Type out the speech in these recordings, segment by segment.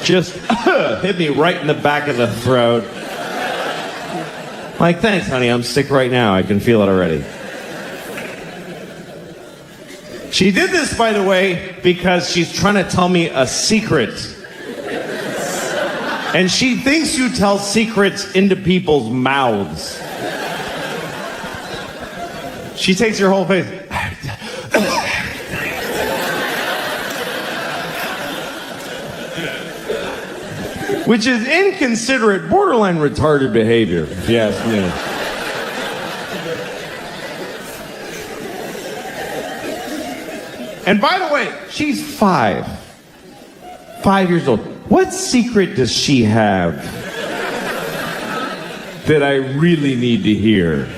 just hit me right in the back of the throat. Like, thanks, honey, I'm sick right now. I can feel it already. She did this, by the way, because she's trying to tell me a secret. And she thinks you tell secrets into people's mouths. She takes your whole face. Which is inconsiderate, borderline retarded behavior, if you ask me. And by the way, she's 5 years old. What secret does she have that I really need to hear?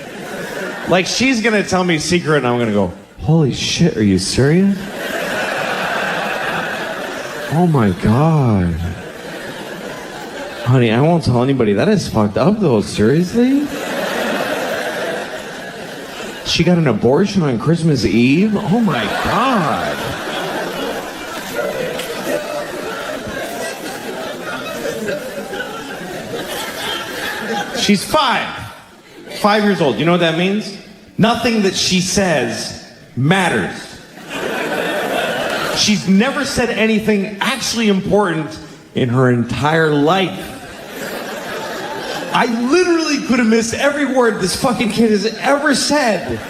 Like, she's gonna tell me a secret and I'm gonna go, holy shit, are you serious? Oh my God. Honey, I won't tell anybody. That is fucked up though, seriously? She got an abortion on Christmas Eve? Oh my God. She's 5 years old. You know what that means? Nothing that she says matters. She's never said anything actually important in her entire life. I literally could have missed every word this fucking kid has ever said,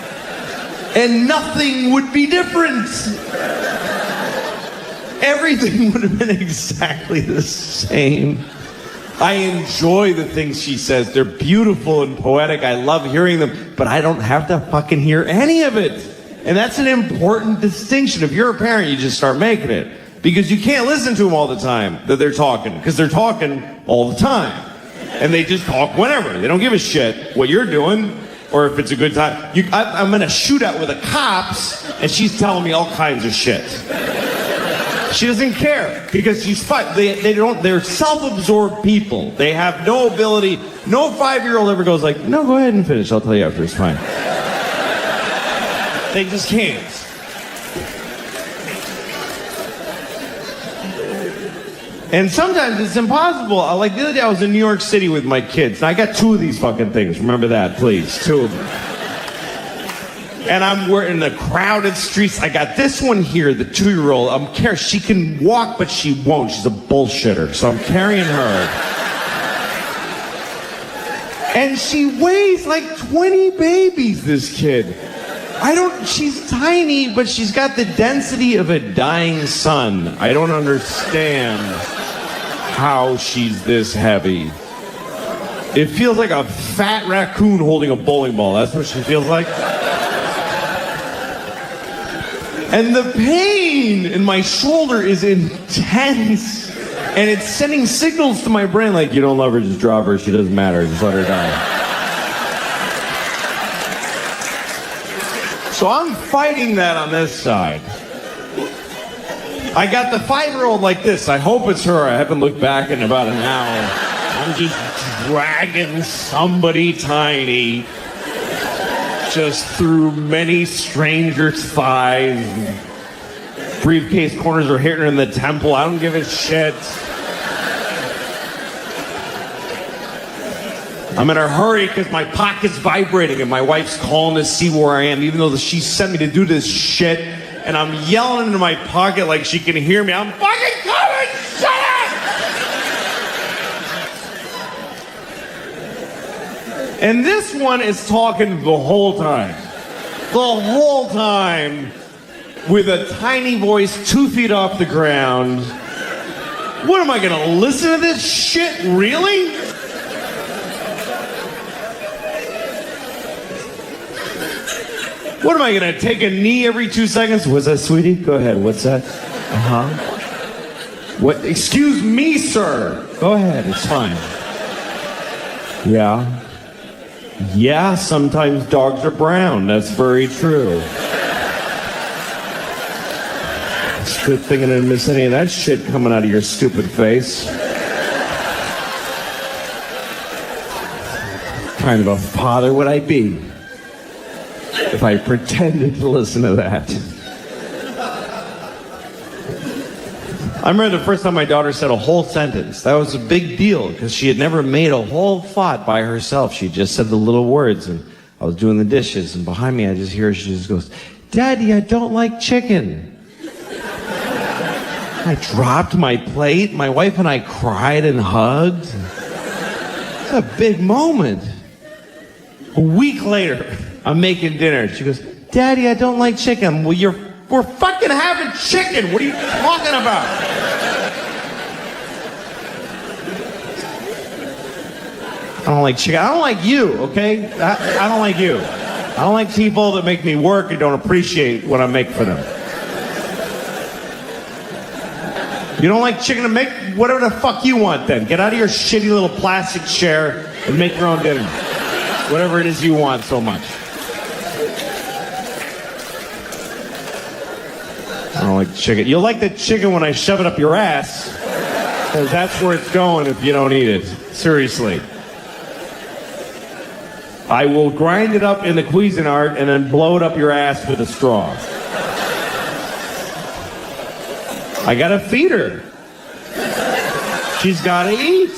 and nothing would be different. Everything would have been exactly the same. I enjoy the things she says. They're beautiful and poetic. I love hearing them, but I don't have to fucking hear any of it. And that's an important distinction. If you're a parent, you just start making it. Because you can't listen to them all the time that they're talking. Because they're talking all the time. And they just talk whenever. They don't give a shit what you're doing or if it's a good time. I'm in a shootout with the cops and she's telling me all kinds of shit. She doesn't care because she's fine. They're self-absorbed people. They have no ability. No 5-year-old ever goes like, no, go ahead and finish. I'll tell you after. It's fine. They just can't. And sometimes it's impossible. Like the other day I was in New York City with my kids. And I got 2 of these fucking things. Remember that, please. 2 of them. And we're in the crowded streets. I got this one here, the 2-year-old. She can walk, but she won't. She's a bullshitter. So I'm carrying her. And she weighs like 20 babies, this kid. She's tiny, but she's got the density of a dying sun. I don't understand how she's this heavy. It feels like a fat raccoon holding a bowling ball. That's what she feels like. And the pain in my shoulder is intense. And it's sending signals to my brain like, you don't love her, just drop her. She doesn't matter. Just let her die. So I'm fighting that on this side. I got the 5-year-old like this. I hope it's her. I haven't looked back in about an hour. I'm just dragging somebody tiny just through many strangers' thighs. Briefcase corners are hitting her in the temple. I don't give a shit. I'm in a hurry because my pocket's vibrating and my wife's calling to see where I am, even though she sent me to do this shit. And I'm yelling into my pocket like she can hear me. I'm fucking coming! Shut up! And this one is talking the whole time. The whole time. With a tiny voice 2 feet off the ground. What am I gonna listen to this shit? Really? What am I gonna take a knee every 2 seconds? What's that, sweetie? Go ahead. What's that? What? Excuse me, sir. Go ahead. It's fine. Yeah. Yeah, sometimes dogs are brown. That's very true. It's a good thing I didn't miss any of that shit coming out of your stupid face. What kind of a father would I be if I pretended to listen to that? I remember the first time my daughter said a whole sentence. That was a big deal because she had never made a whole thought by herself. She just said the little words, and I was doing the dishes, and behind me I just hear her, she just goes, "Daddy, I don't like chicken." I dropped my plate. My wife and I cried and hugged. It's a big moment. A week later, I'm making dinner. She goes, "Daddy, I don't like chicken." Well, we're fucking having chicken. What are you talking about? I don't like chicken. I don't like you, okay? I don't like you. I don't like people that make me work and don't appreciate what I make for them. You don't like chicken, to make whatever the fuck you want then. Get out of your shitty little plastic chair and make your own dinner. Whatever it is you want so much. I don't like chicken. You'll like the chicken when I shove it up your ass. Because that's where it's going if you don't eat it. Seriously. I will grind it up in the Cuisinart and then blow it up your ass with a straw. I gotta feed her. She's gotta eat.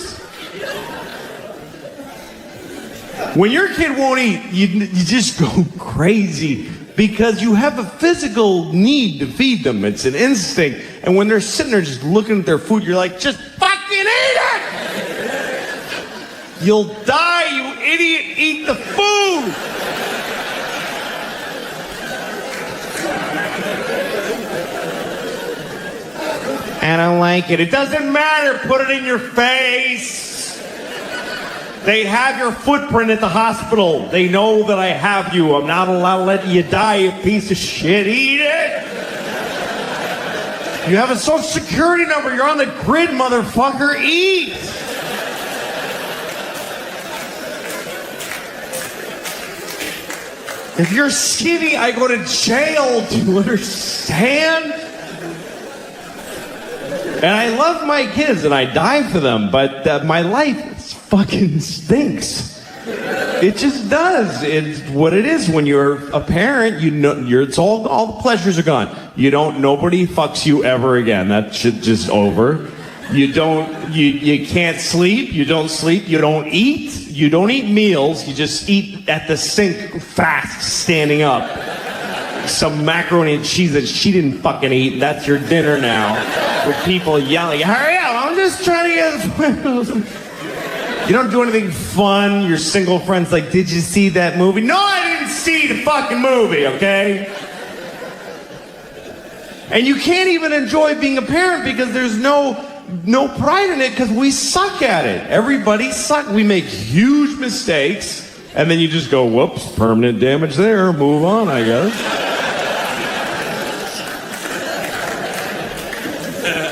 When your kid won't eat, you just go crazy because you have a physical need to feed them. It's an instinct. And when they're sitting there just looking at their food, you're like, just fucking eat it! You'll die, you idiot! Eat the food! I don't like it. It doesn't matter. Put it in your face. They have your footprint at the hospital. They know that I have you. I'm not allowed to let you die, you piece of shit. Eat it. You have a social security number. You're on the grid, motherfucker. Eat. If you're skinny, I go to jail. Do you understand? And I love my kids and I die for them, but my life fucking stinks. It just does. It's what it is when you're a parent. You know, it's all the pleasures are gone. Nobody fucks you ever again. That shit just over. You can't sleep. You don't sleep. You don't eat. You don't eat meals. You just eat at the sink fast, standing up. Some macaroni and cheese that she didn't fucking eat. That's your dinner now. With people yelling, "Hurry up, I'm just trying to get..." You don't do anything fun. Your single friend's like, "Did you see that movie?" No, I didn't see the fucking movie, okay? And you can't even enjoy being a parent because there's no pride in it because we suck at it. Everybody sucks. We make huge mistakes and then you just go, "Whoops, permanent damage there, move on, I guess."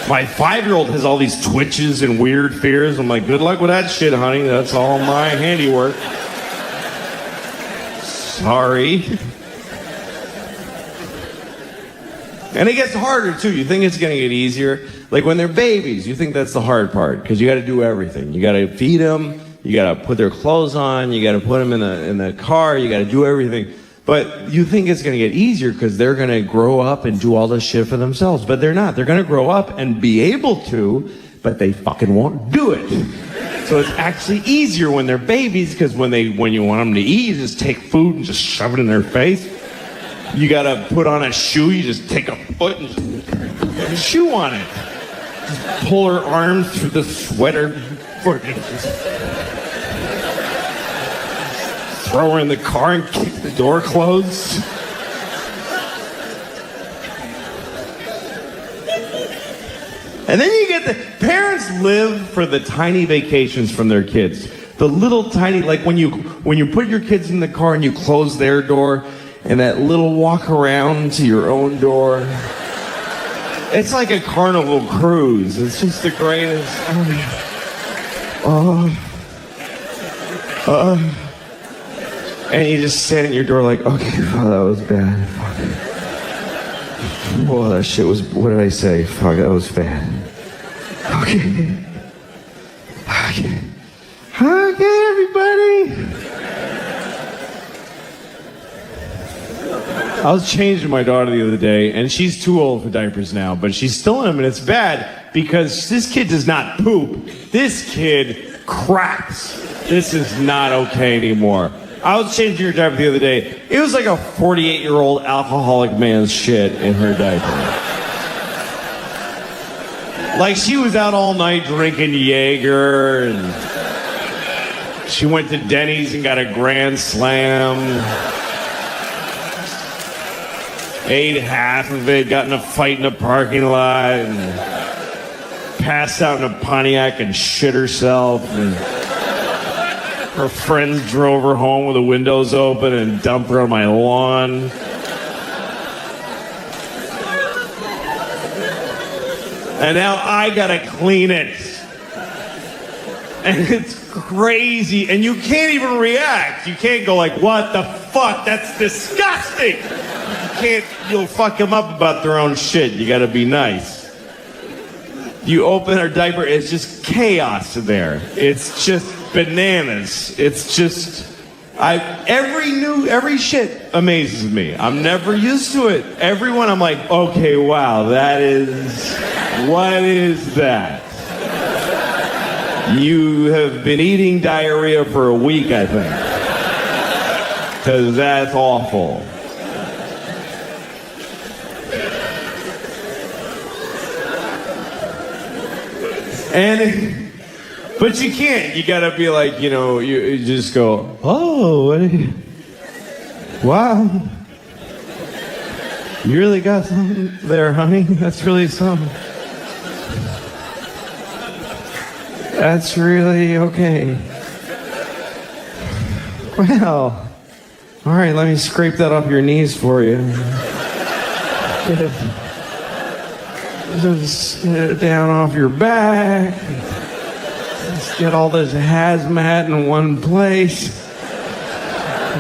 My 5-year-old has all these twitches and weird fears. I'm like, good luck with that shit, honey. That's all my handiwork. Sorry. And it gets harder, too. You think it's going to get easier. Like when they're babies, you think that's the hard part because you got to do everything. You got to feed them. You got to put their clothes on. You got to put them in the car. You got to do everything. But you think it's going to get easier because they're going to grow up and do all this shit for themselves. But they're not. They're going to grow up and be able to, but they fucking won't do it. So it's actually easier when they're babies because when you want them to eat, you just take food and just shove it in their face. You got to put on a shoe. You just take a foot and put a shoe on it. Just pull her arms through the sweater. Throw her in the car and kick the door closed. And then you get the parents live for the tiny vacations from their kids. The little tiny, like when you put your kids in the car and you close their door and that little walk around to your own door. It's like a carnival cruise. It's just the greatest. And you just stand at your door like, okay, oh, that was bad. Fuck. Oh, that shit was, what did I say? Fuck, that was bad. Okay. Okay, everybody. I was changing my daughter the other day, and she's too old for diapers now, but she's still in them, and it's bad. because this kid does not poop. This kid craps. This is not okay anymore. I was changing her diaper the other day. It was like a 48-year-old alcoholic man's shit in her diaper. Like she was out all night drinking Jaeger, and she went to Denny's and got a Grand Slam. Ate half of it, got in a fight in a parking lot, and passed out in a Pontiac and shit herself. And her friends drove her home with the windows open and dumped her on my lawn. And now I gotta clean it. And it's crazy. And you can't even react. You can't go like, what the fuck? That's disgusting. You'll fuck them up about their own shit. You gotta be nice. You open her diaper, it's just chaos in there. It's just bananas. It's just, every shit amazes me. I'm never used to it. Everyone, I'm like, okay, wow, what is that? You have been eating diarrhea for a week, I think. Because that's awful. But you can't. You gotta be like, you just go, oh, wow. You really got something there, honey? That's really something. That's really okay. Well, all right, let me scrape that off your knees for you. Just get it down off your back. Let's get all this hazmat in one place.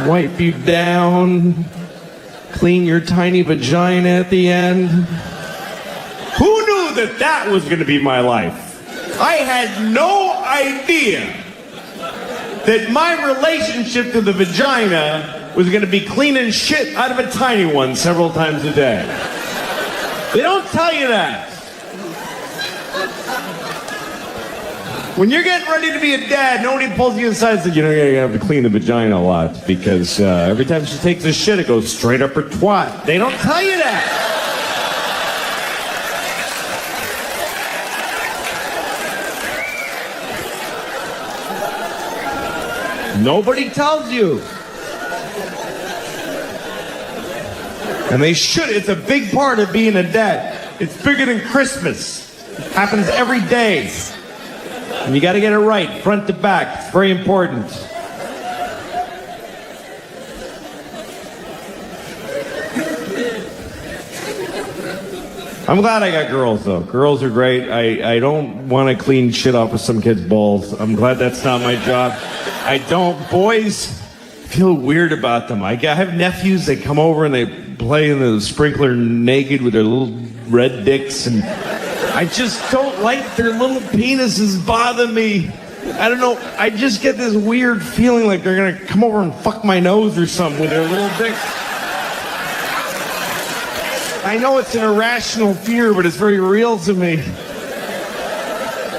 Wipe you down. Clean your tiny vagina at the end. Who knew that was going to be my life? I had no idea that my relationship to the vagina was going to be cleaning shit out of a tiny one several times a day. They don't tell you that. When you're getting ready to be a dad, nobody pulls you aside and says, you have to clean the vagina a lot because every time she takes a shit, it goes straight up her twat. They don't tell you that. Nobody tells you. And they should. It's a big part of being a dad. It's bigger than Christmas. It happens every day. And you got to get it right, front to back. It's very important. I'm glad I got girls, though. Girls are great. I don't want to clean shit off of some kid's balls. I'm glad that's not my job. I don't. Boys, feel weird about them. I have nephews that come over and they play in the sprinkler naked with their little red dicks, and I just don't like their little penises bother me. I don't know. I just get this weird feeling like they're going to come over and fuck my nose or something with their little dicks. I know it's an irrational fear, but it's very real to me.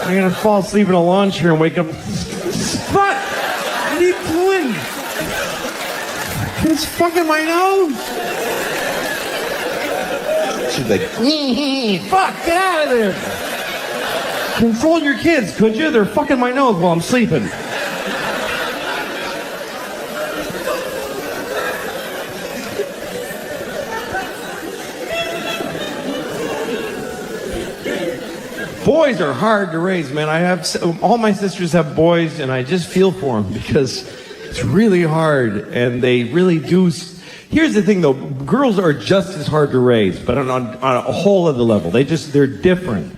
I'm going to fall asleep in a lawn chair and wake up. What? What are you doing? It's fucking my nose. She's like, fuck, get out of there. Control your kids, could you? They're fucking my nose while I'm sleeping. Boys are hard to raise, man. All my sisters have boys, and I just feel for them because it's really hard, and they really do. Here's the thing, though. Girls are just as hard to raise, but on a whole other level. They're different.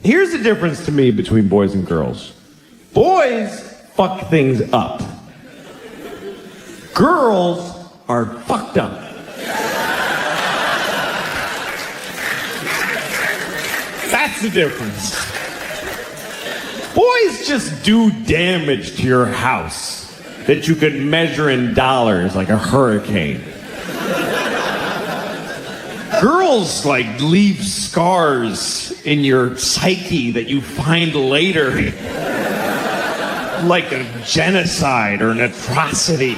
Here's the difference to me between boys and girls. Boys fuck things up. Girls are fucked up. That's the difference. Boys just do damage to your house that you could measure in dollars like a hurricane. Girls, like, leave scars in your psyche that you find later. Like a genocide or an atrocity.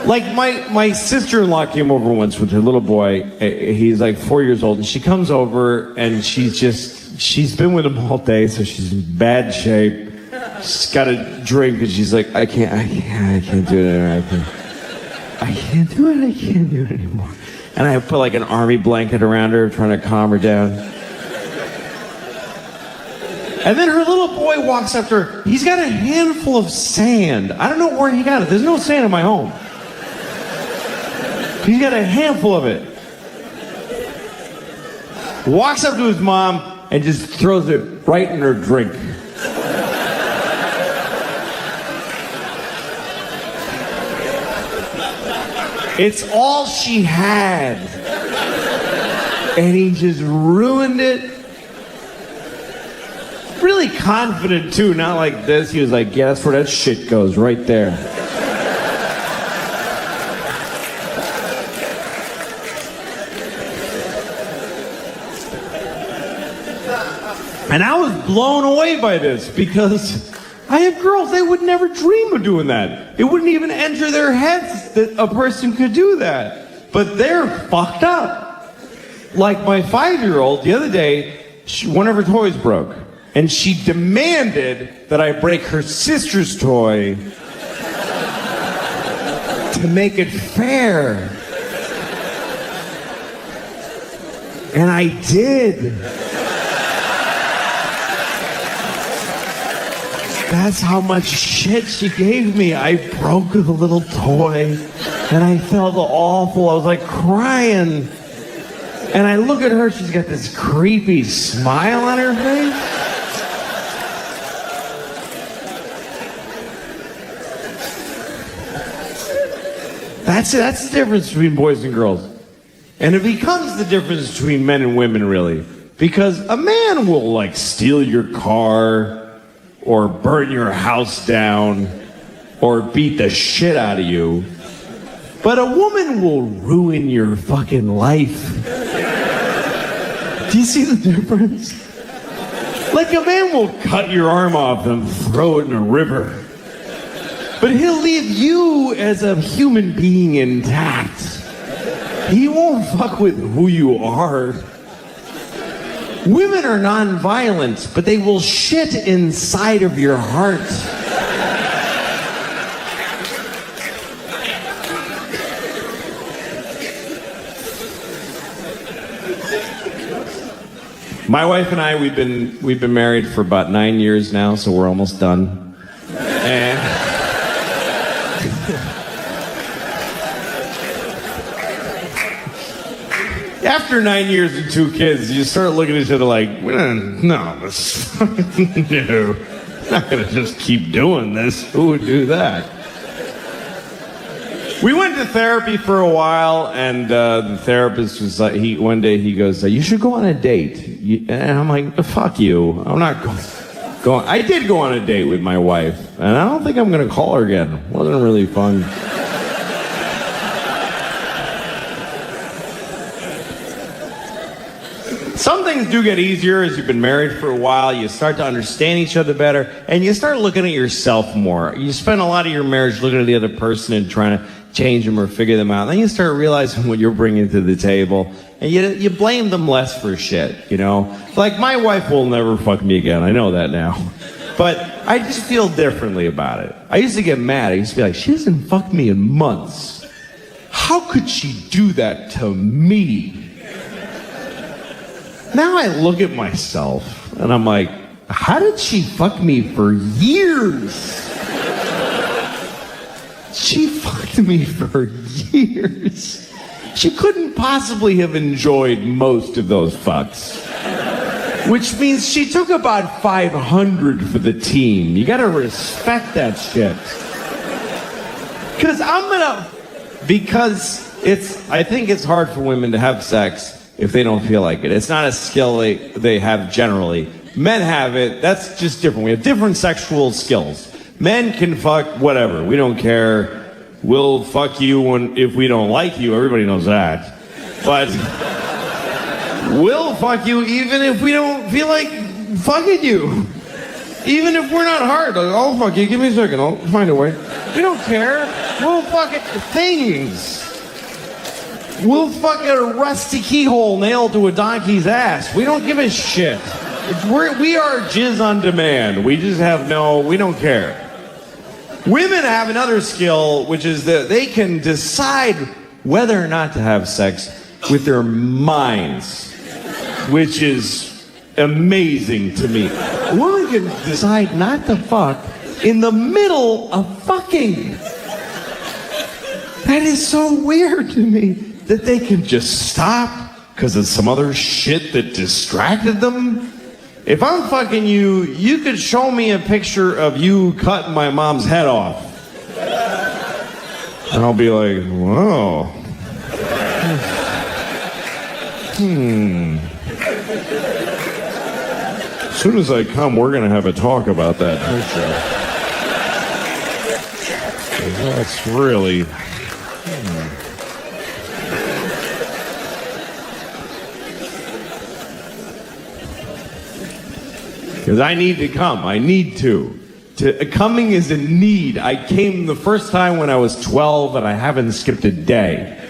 Like, my sister-in-law came over once with her little boy. He's like 4 years old, and she comes over, and she's been with him all day, so she's in bad shape. She's got a drink, and she's like, I can't do it anymore. I can't do it anymore. And I put like an army blanket around her, trying to calm her down. And then her little boy walks up to her. He's got a handful of sand. I don't know where he got it. There's no sand in my home. He's got a handful of it. Walks up to his mom and just throws it right in her drink. It's all she had. And he just ruined it. Really confident, too. Not like this. He was like, yeah, that's where that shit goes, right there. And I was blown away by this because I have girls, they would never dream of doing that. It wouldn't even enter their heads that a person could do that. But they're fucked up. Like my 5-year-old, the other day, one of her toys broke. And she demanded that I break her sister's toy to make it fair. And I did. That's how much shit she gave me. I broke the little toy, and I felt awful. I was like crying. And I look at her, she's got this creepy smile on her face. That's it. That's the difference between boys and girls. And it becomes the difference between men and women, really. Because a man will, like, steal your car, or burn your house down, or beat the shit out of you. But a woman will ruin your fucking life. Do you see the difference? Like, a man will cut your arm off and throw it in a river. But he'll leave you as a human being intact. He won't fuck with who you are. Women are non-violent, but they will shit inside of your heart. My wife and I, we've been married for about 9 years now, so we're almost done. And after 9 years and 2 kids, you start looking at each other like, no, this no, not gonna just keep doing this. Who would do that? We went to therapy for a while, and the therapist was like, one day he goes, you should go on a date. And I'm like, fuck you. I'm not going. I did go on a date with my wife, and I don't think I'm gonna call her again. It wasn't really fun. Some things do get easier as you've been married for a while. You start to understand each other better, and you start looking at yourself more. You spend a lot of your marriage looking at the other person and trying to change them or figure them out. Then you start realizing what you're bringing to the table, and you blame them less for shit, you know? Like, my wife will never fuck me again. I know that now. But I just feel differently about it. I used to get mad. I used to be like, she hasn't fucked me in months. How could she do that to me? Now I look at myself, and I'm like, how did she fuck me for years? She fucked me for years. She couldn't possibly have enjoyed most of those fucks. Which means she took about 500 for the team. You gotta respect that shit. I think it's hard for women to have sex if they don't feel like it. It's not a skill they have generally. Men have it. That's just different. We have different sexual skills. Men can fuck whatever. We don't care. We'll fuck you if we don't like you. Everybody knows that. But we'll fuck you even if we don't feel like fucking you. Even if we're not hard. Like, I'll fuck you. Give me a second. I'll find a way. We don't care. We'll fuck it. Things. We'll fuck a rusty keyhole nailed to a donkey's ass. We don't give a shit. We are jizz on demand. We just have we don't care. Women have another skill, which is that they can decide whether or not to have sex with their minds, which is amazing to me. A woman can decide not to fuck in the middle of fucking. That is so weird to me that they can just stop because of some other shit that distracted them. If I'm fucking you, you could show me a picture of you cutting my mom's head off. And I'll be like, whoa. As soon as I come, we're going to have a talk about that picture. That's really... Because I need to come. I need to. Coming is a need. I came the first time when I was 12 and I haven't skipped a day.